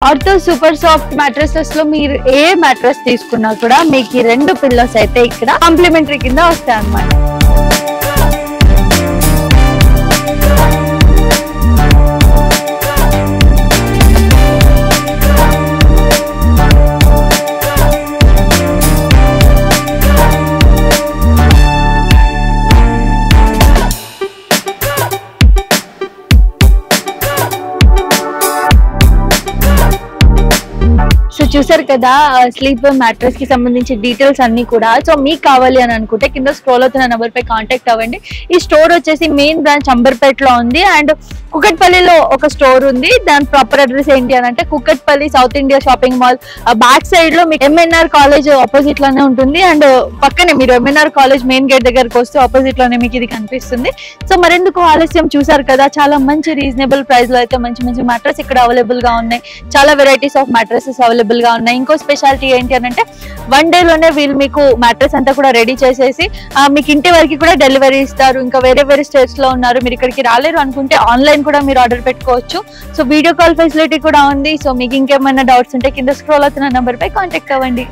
Ortho super soft mattresses లో మీరు ఏ mattress తీసుకున్నా కూడా మీకు ఈ 2 పిల్లోస్ అయితే ఇక్కడ కాంప్లిమెంటరీ కింద వస్తాయి అన్నమాట. సో చూసారు కదా స్లీప్ మ్యాట్రెస్ కి సంబంధించి డీటెయిల్స్ అన్ని కూడా. సో మీకు కావాలి అని అనుకుంటే కింద స్క్రోల్ అవుతున్న నెంబర్ పై కాంటాక్ట్ అవ్వండి. ఈ స్టోర్ వచ్చేసి మెయిన్ బ్రాంచ్ అంబర్పేటలో ఉంది అండ్ కుకట్పల్లిలో ఒక స్టోర్ ఉంది. దాని ప్రాపర్ అడ్రస్ ఏంటి అని అంటే Kukatpally south India shopping mall back side లో మీకు ఎంఎన్ఆర్ కాలేజ్ ఆపోజిట్ లోనే ఉంటుంది అండ్ పక్కనే మీరు ఎంఎన్ఆర్ కాలేజ్ మెయిన్ గేట్ దగ్గరకు వస్తే ఆపోజిట్ లోనే మీకు ఇది కనిపిస్తుంది. సో మరెందుకు ఆలస్యం, చూసారు కదా చాలా మంచి రీజనబుల్ ప్రైస్ లో అయితే మంచి మంచి మ్యాట్రెస్ ఇక్కడ అవైలబుల్ గా ఉన్నాయి. చాలా వెరైటీస్ ఆఫ్ మ్యాట్రెసెస్ అవైలబుల్ గా ఉన్నాయి. ఇంకో స్పెషాలిటీ ఏంటి అని అంటే 1 day లోనే వీళ్ళు మీకు మ్యాట్రెస్ అంతా కూడా రెడీ చేసేసి మీకు ఇంటి వరకు కూడా డెలివరీ ఇస్తారు. ఇంకా వేరే వేరే స్టేట్స్ లో ఉన్నారు, మీరు ఇక్కడికి రాలేరు అనుకుంటే ఆన్లైన్ కూడా మీరు ఆర్డర్ పెట్టుకోవచ్చు. సో వీడియో కాల్ ఫెసిలిటీ కూడా ఉంది. సో మీకు ఇంకేమైనా డౌట్స్ ఉంటే కింద స్క్రోల్ అవుతున్న నెంబర్ పై కాంటాక్ట్ అవ్వండి.